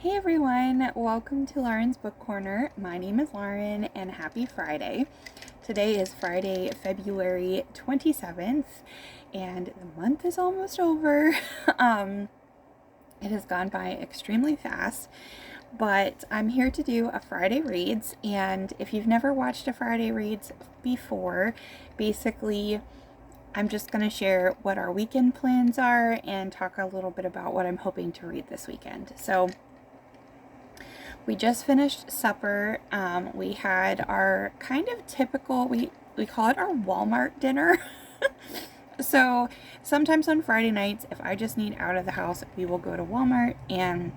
Hey everyone, welcome to Lauren's Book Corner. My name is Lauren and happy Friday. Today is Friday, February 27th, and the month is almost over. It has gone by extremely fast, but I'm here to do a Friday Reads, and if you've never watched a Friday Reads before, basically I'm just going to share what our weekend plans are and talk a little bit about what I'm hoping to read this weekend. So we just finished supper. We had our kind of typical, we call it our Walmart dinner. So sometimes on Friday nights, if I just need out of the house, we will go to Walmart, and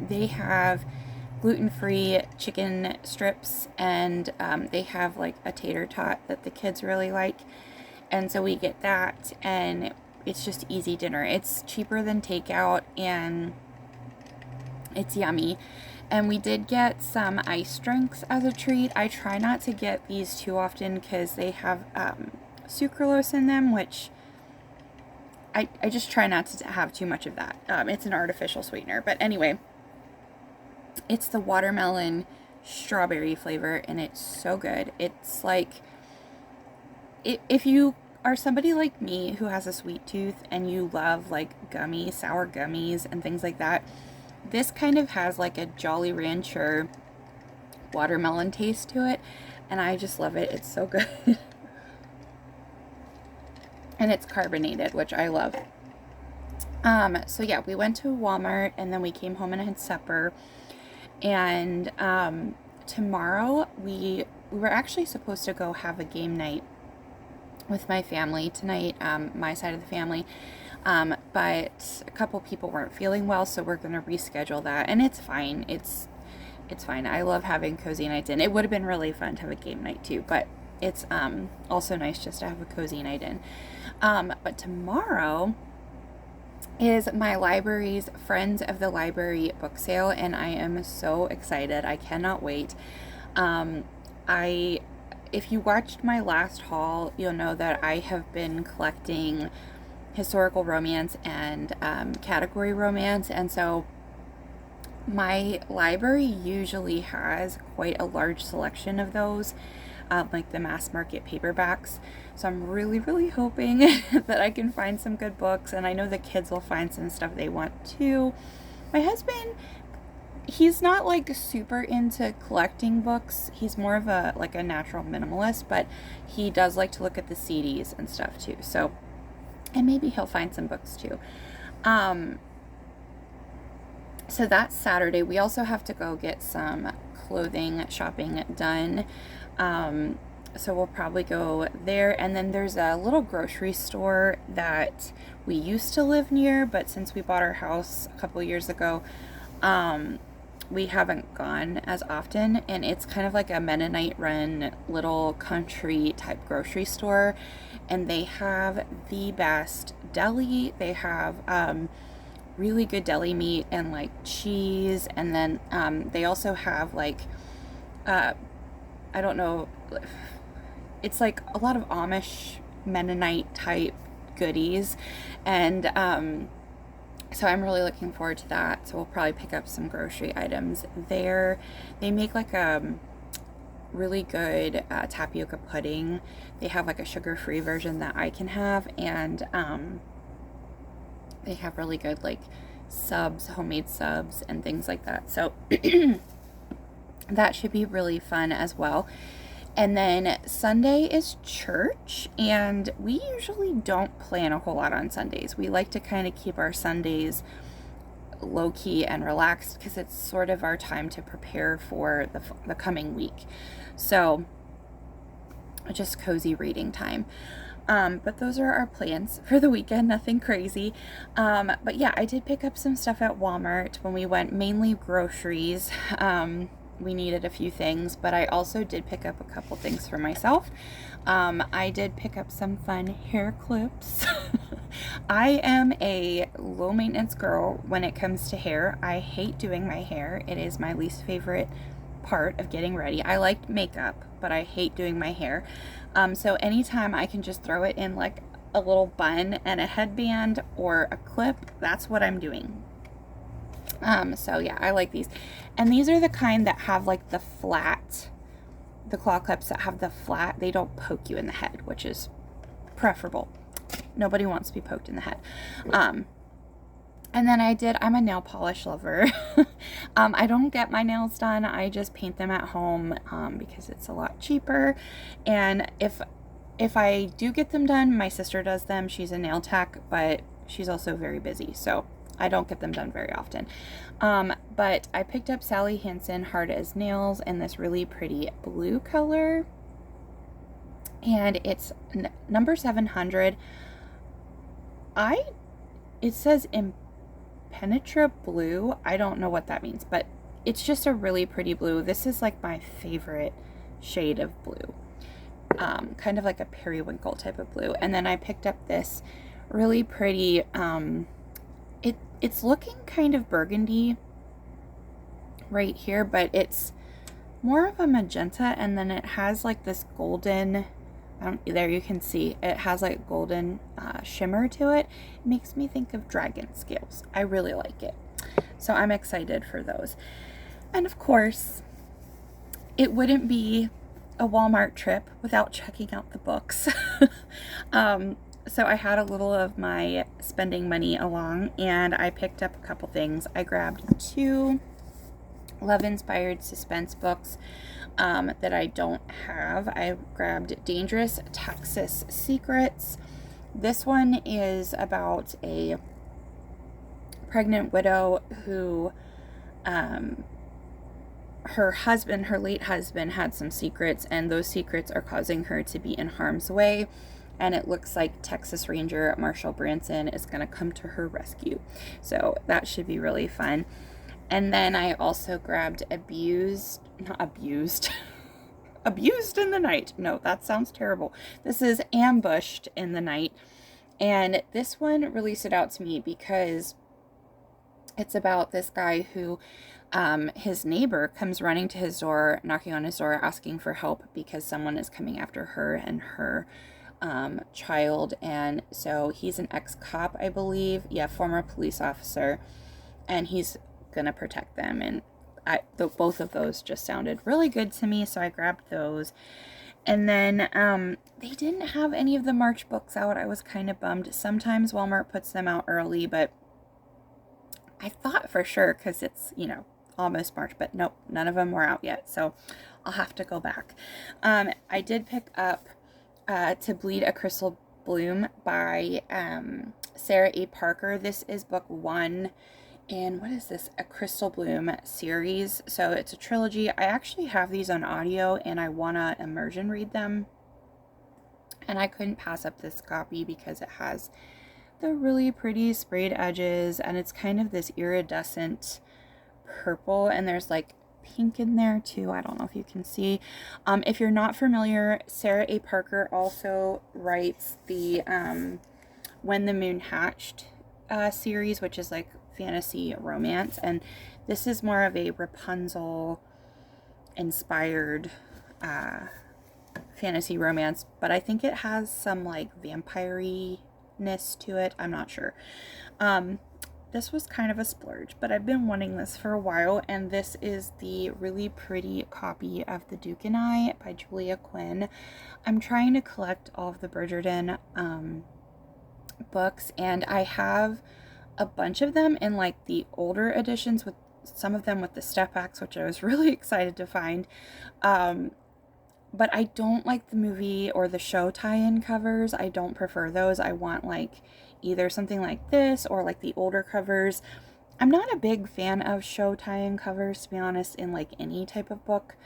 they have gluten-free chicken strips, and they have like a tater tot that the kids really like. And so we get that, and it's just easy dinner. It's cheaper than takeout, and it's yummy. And we did get some ice drinks as a treat. I try not to get these too often because they have sucralose in them, which I just try not to have too much of that. It's an artificial sweetener. But anyway, it's the watermelon strawberry flavor, and it's so good. It's like, if you are somebody like me who has a sweet tooth and you love like sour gummies and things like that, this kind of has like a Jolly Rancher watermelon taste to it, and I just love it. It's so good. And it's carbonated, which I love. So yeah, we went to Walmart, and then we came home and had supper. And tomorrow we were actually supposed to go have a game night with my family tonight, my side of the family. But a couple people weren't feeling well, so we're going to reschedule that, and it's fine. It's fine. I love having cozy nights in. It would have been really fun to have a game night too, but it's also nice just to have a cozy night in. But tomorrow is my library's Friends of the Library book sale, and I am so excited. I cannot wait. If you watched my last haul, you'll know that I have been collecting historical romance and category romance, and so my library usually has quite a large selection of those, like the mass market paperbacks. So I'm really hoping that I can find some good books, and I know the kids will find some stuff they want too. My husband, he's not like super into collecting books. He's more of a natural minimalist, but he does like to look at the CDs and stuff too. So, and maybe he'll find some books too. So that's Saturday. We also have to go get some clothing shopping done. So we'll probably go there. And then there's a little grocery store that we used to live near, but since we bought our house a couple years ago, we haven't gone as often, and it's kind of like a Mennonite run little country type grocery store, and they have the best deli. They have really good deli meat and like cheese, and then they also have like I don't know, it's like a lot of Amish Mennonite type goodies, and so I'm really looking forward to that. So we'll probably pick up some grocery items there. They make like a really good tapioca pudding. They have like a sugar-free version that I can have, and they have really good like subs, homemade subs and things like that. So that should be really fun as well. And then Sunday is church, and we usually don't plan a whole lot on Sundays. We like to kind of keep our Sundays low-key and relaxed because it's sort of our time to prepare for the coming week. So just cozy reading time. But those are our plans for the weekend, nothing crazy. But yeah, I did pick up some stuff at Walmart when we went, mainly groceries. We needed a few things, but I also did pick up a couple things for myself. I did pick up some fun hair clips. I am a low maintenance girl when it comes to hair. I hate doing my hair. It is my least favorite part of getting ready. I like makeup, but I hate doing my hair. So anytime I can just throw it in like a little bun and a headband or a clip, that's what I'm doing. So yeah, I like these. And these are the kind that have like the claw clips that have the flat, they don't poke you in the head, which is preferable. Nobody wants to be poked in the head. And then I'm a nail polish lover. I don't get my nails done. I just paint them at home because it's a lot cheaper. And if I do get them done, my sister does them. She's a nail tech, but she's also very busy, so I don't get them done very often. But I picked up Sally Hansen Hard as Nails in this really pretty blue color. And it's number 700. It says Impenetra blue. I don't know what that means, but it's just a really pretty blue. This is like my favorite shade of blue. Kind of like a periwinkle type of blue. And then I picked up this really pretty, it's looking kind of burgundy right here, but it's more of a magenta, and then it has like this golden, there you can see, it has like golden shimmer to it. It makes me think of dragon scales. I really like it. So I'm excited for those. And of course, it wouldn't be a Walmart trip without checking out the books. So I had a little of my spending money along, and I picked up a couple things. I grabbed 2 love-inspired suspense books that I don't have. I grabbed Dangerous Texas Secrets. This one is about a pregnant widow who her late husband had some secrets, and those secrets are causing her to be in harm's way. And it looks like Texas Ranger Marshall Branson is going to come to her rescue. So that should be really fun. And then I also grabbed Abused in the Night. No, that sounds terrible. This is Ambushed in the Night. And this one really stood out to me because it's about this guy who his neighbor comes running to his door, knocking on his door, asking for help because someone is coming after her and her child. And so he's an ex-cop, I believe. Yeah, former police officer. And he's gonna protect them. And both of those just sounded really good to me, so I grabbed those. And then they didn't have any of the March books out. I was kind of bummed. Sometimes Walmart puts them out early, but I thought for sure, because it's, almost March, but nope, none of them were out yet, so I'll have to go back. I did pick up To Bleed a Crystal Bloom by Sarah A. Parker. This is book 1 in, what is this, a Crystal Bloom series. So it's a trilogy. I actually have these on audio, and I want to immersion read them. And I couldn't pass up this copy because it has the really pretty sprayed edges, and it's kind of this iridescent purple, and there's like pink in there too. I don't know if you can see. If you're not familiar, Sarah A. Parker also writes the When the Moon Hatched series, which is like fantasy romance, and this is more of a Rapunzel inspired fantasy romance, but I think it has some like vampire-ness to it. I'm not sure. This was kind of a splurge, but I've been wanting this for a while, and this is the really pretty copy of The Duke and I by Julia Quinn. I'm trying to collect all of the Bridgerton books, and I have a bunch of them in like the older editions, with some of them with the step backs, which I was really excited to find. But I don't like the movie or the show tie-in covers. I don't prefer those. I want like either something like this or like the older covers. I'm not a big fan of show tie-in covers, to be honest, in like any type of book.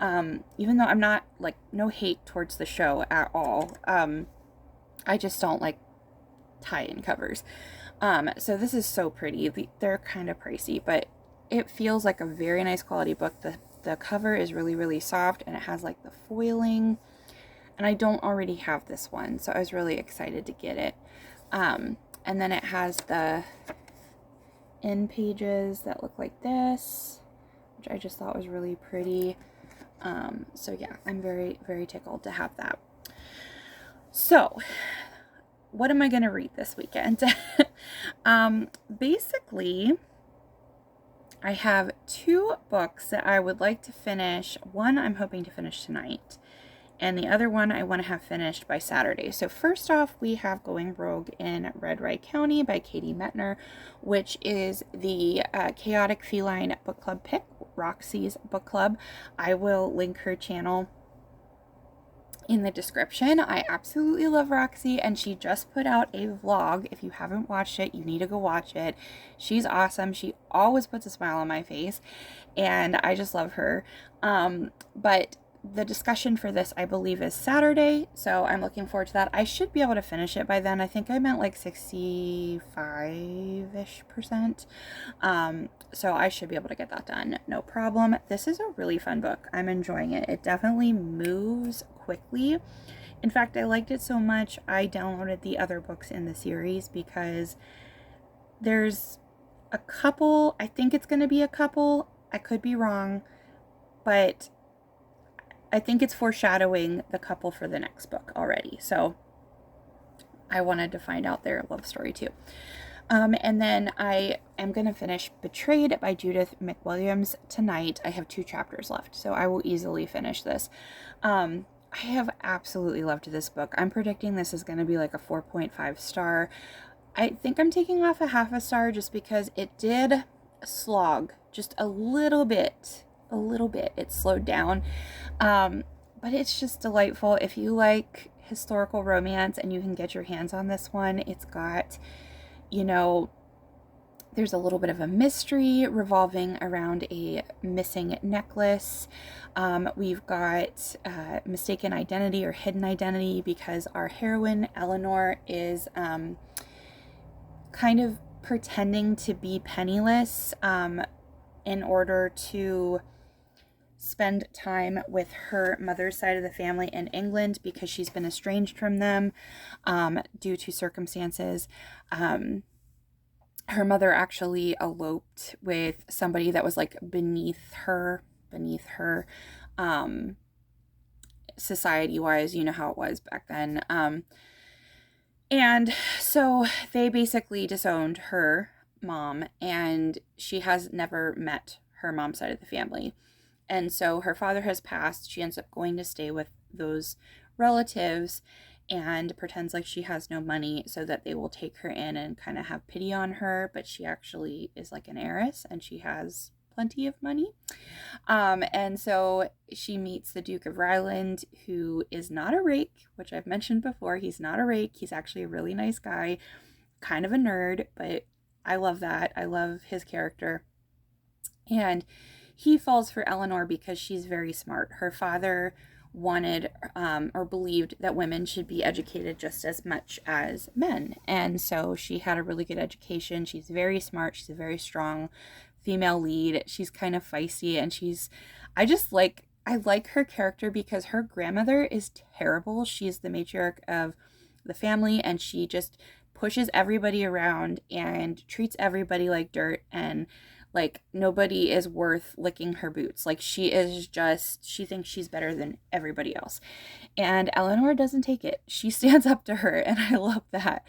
Even though I'm not like, no hate towards the show at all. I just don't like tie-in covers. So this is so pretty. They're kind of pricey, but it feels like a very nice quality book. The cover is really, really soft, and it has like the foiling, and I don't already have this one, so I was really excited to get it. And then it has the end pages that look like this, which I just thought was really pretty. So yeah, I'm very, very tickled to have that. So what am I going to read this weekend? Basically, I have 2 books that I would like to finish. One I'm hoping to finish tonight, and the other one I want to have finished by Saturday. So first off, we have Going Rogue in Red Right County by Katie Metner, which is the Chaotic Feline Book Club pick, Roxie's book club. I will link her channel in the description. I absolutely love Roxie, and she just put out a vlog. If you haven't watched it, you need to go watch it. She's awesome. She always puts a smile on my face, and I just love her. But the discussion for this, I believe, is Saturday, so I'm looking forward to that. I should be able to finish it by then. I think I'm at like 65-ish%. So I should be able to get that done, no problem. This is a really fun book. I'm enjoying it. It definitely moves quickly. In fact, I liked it so much, I downloaded the other books in the series because there's a couple, I think it's going to be a couple, I could be wrong, but I think it's foreshadowing the couple for the next book already. So I wanted to find out their love story too. And then I am going to finish Betrayed by Judith McWilliams tonight. I have 2 chapters left, so I will easily finish this. I have absolutely loved this book. I'm predicting this is going to be like a 4.5 star. I think I'm taking off a half a star just because it did slog just a little bit. It slowed down. But it's just delightful. If you like historical romance and you can get your hands on this one, it's got, you know, there's a little bit of a mystery revolving around a missing necklace. We've got mistaken identity or hidden identity because our heroine, Eleanor, is kind of pretending to be penniless in order to spend time with her mother's side of the family in England because she's been estranged from them due to circumstances. Her mother actually eloped with somebody that was like beneath her society-wise. You know how it was back then. And so they basically disowned her mom, and she has never met her mom's side of the family. And so her father has passed. She ends up going to stay with those relatives and pretends like she has no money so that they will take her in and kind of have pity on her. But she actually is like an heiress and she has plenty of money. And so she meets the Duke of Ryland, who is not a rake, which I've mentioned before. He's not a rake. He's actually a really nice guy, kind of a nerd, but I love that. I love his character. And he falls for Eleanor because she's very smart. Her father wanted or believed that women should be educated just as much as men. And so she had a really good education. She's very smart. She's a very strong female lead. She's kind of feisty, and I like her character because her grandmother is terrible. She's the matriarch of the family, and she just pushes everybody around and treats everybody like dirt, and like nobody is worth licking her boots. Like she thinks she's better than everybody else. And Eleanor doesn't take it. She stands up to her, and I love that.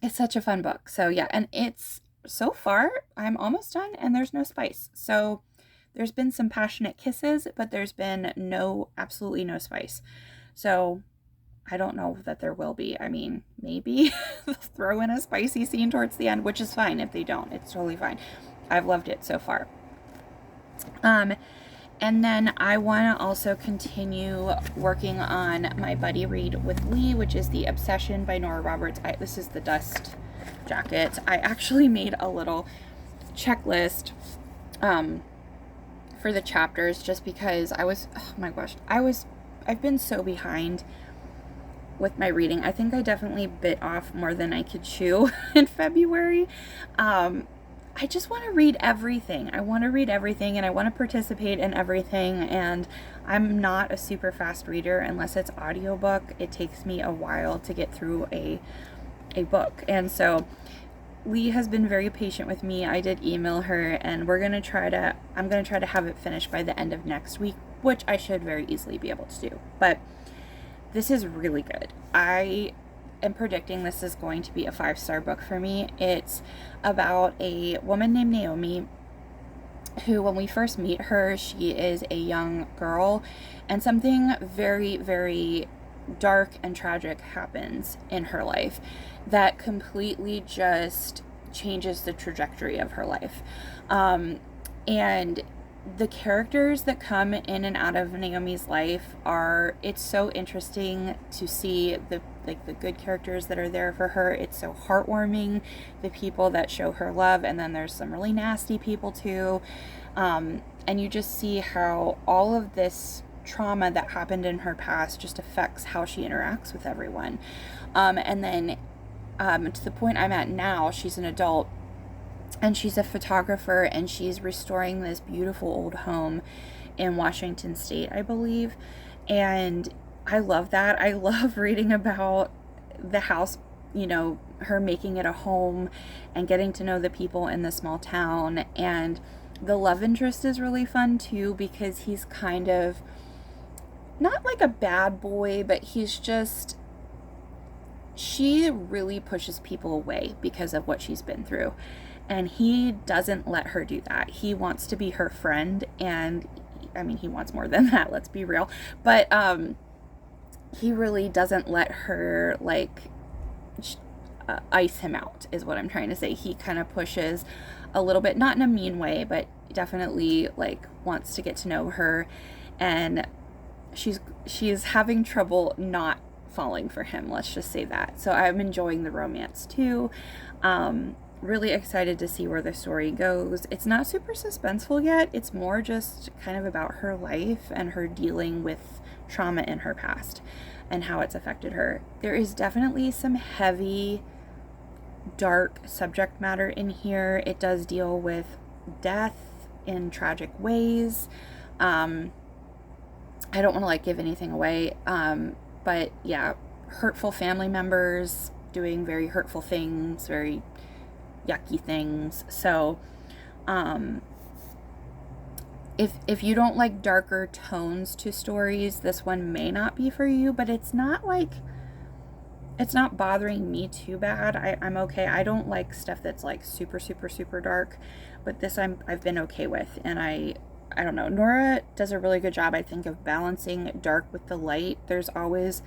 It's such a fun book. So yeah, and so far I'm almost done and there's no spice. So there's been some passionate kisses, but there's been absolutely no spice. So I don't know that there will be. I mean, maybe throw in a spicy scene towards the end, which is fine if they don't. It's totally fine. I've loved it so far. And then I want to also continue working on my buddy read with Lee, which is The Obsession by Nora Roberts. This is the dust jacket. I actually made a little checklist for the chapters just because I've been so behind with my reading. I think I definitely bit off more than I could chew in February. I just want to read everything. I want to read everything, and I want to participate in everything, and I'm not a super fast reader unless it's audiobook. It takes me a while to get through a book. And so Lee has been very patient with me. I did email her, and I'm going to try to have it finished by the end of next week, which I should very easily be able to do. But this is really good. I am predicting this is going to be a 5-star book for me. It's about a woman named Naomi who, when we first meet her, she is a young girl, and something very, very dark and tragic happens in her life that completely just changes the trajectory of her life. And the characters that come in and out of Naomi's life it's so interesting to see the good characters that are there for her. It's so heartwarming, the people that show her love, and then there's some really nasty people too. And you just see how all of this trauma that happened in her past just affects how she interacts with everyone. And then to the point I'm at now, she's an adult and she's a photographer, and she's restoring this beautiful old home in Washington State, I believe. And I love that. I love reading about the house, you know, her making it a home and getting to know the people in the small town. And the love interest is really fun too, because he's kind of not like a bad boy, but she really pushes people away because of what she's been through. And he doesn't let her do that. He wants to be her friend, and I mean, he wants more than that, let's be real. But he really doesn't let her ice him out, is what I'm trying to say. He kind of pushes a little bit, not in a mean way, but definitely wants to get to know her, and she's having trouble not falling for him, let's just say that. So I'm enjoying the romance too. Really excited to see where the story goes. It's not super suspenseful yet. It's more just kind of about her life and her dealing with trauma in her past and how it's affected her. There is definitely some heavy, dark subject matter in here. It does deal with death in tragic ways. I don't want to give anything away, but yeah, hurtful family members doing very hurtful things, very yucky things. So if you don't like darker tones to stories, this one may not be for you, but it's not bothering me too bad. I'm okay. I don't like stuff that's super, super, super dark, but this I've been okay with. And I don't know, Nora does a really good job, I think, of balancing dark with the light. There's always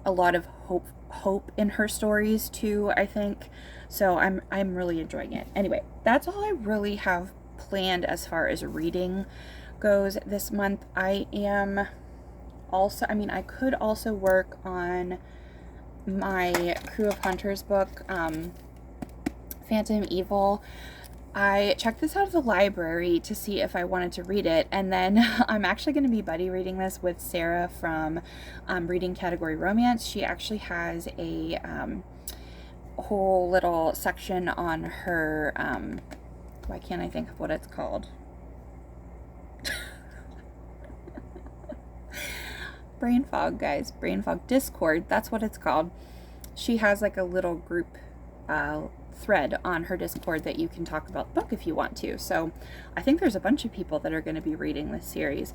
a lot of hope in her stories too, I think. So I'm really enjoying it. Anyway, that's all I really have planned as far as reading goes this month. I could also work on my Crew of Hunters book, Phantom Evil. I checked this out of the library to see if I wanted to read it, and then I'm actually going to be buddy reading this with Sarah from Reading Category Romance. She actually has a whole little section on her, why can't I think of what it's called? Brain fog, guys. Brain fog. Discord, that's what it's called. She has a little group thread on her Discord that you can talk about the book if you want to. So I think there's a bunch of people that are going to be reading this series.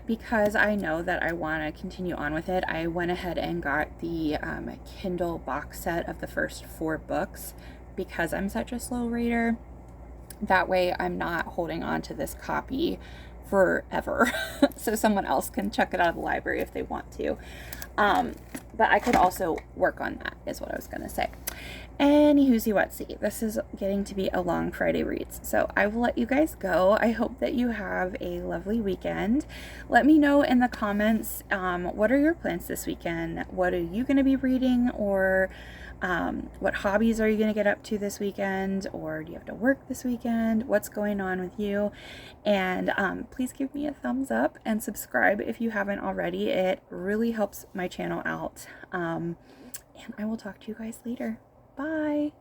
Because I know that I want to continue on with it, I went ahead and got the Kindle box set of the first 4 books because I'm such a slow reader. That way I'm not holding on to this copy forever. So someone else can check it out of the library if they want to. But I could also work on that, is what I was going to say. Anywhoosey whatsy, this is getting to be a long Friday reads, so I will let you guys go. I hope that you have a lovely weekend. Let me know in the comments, what are your plans this weekend? What are you going to be reading? Or what hobbies are you going to get up to this weekend? Or do you have to work this weekend? What's going on with you? And please give me a thumbs up and subscribe if you haven't already. It really helps my channel out. And I will talk to you guys later. Bye.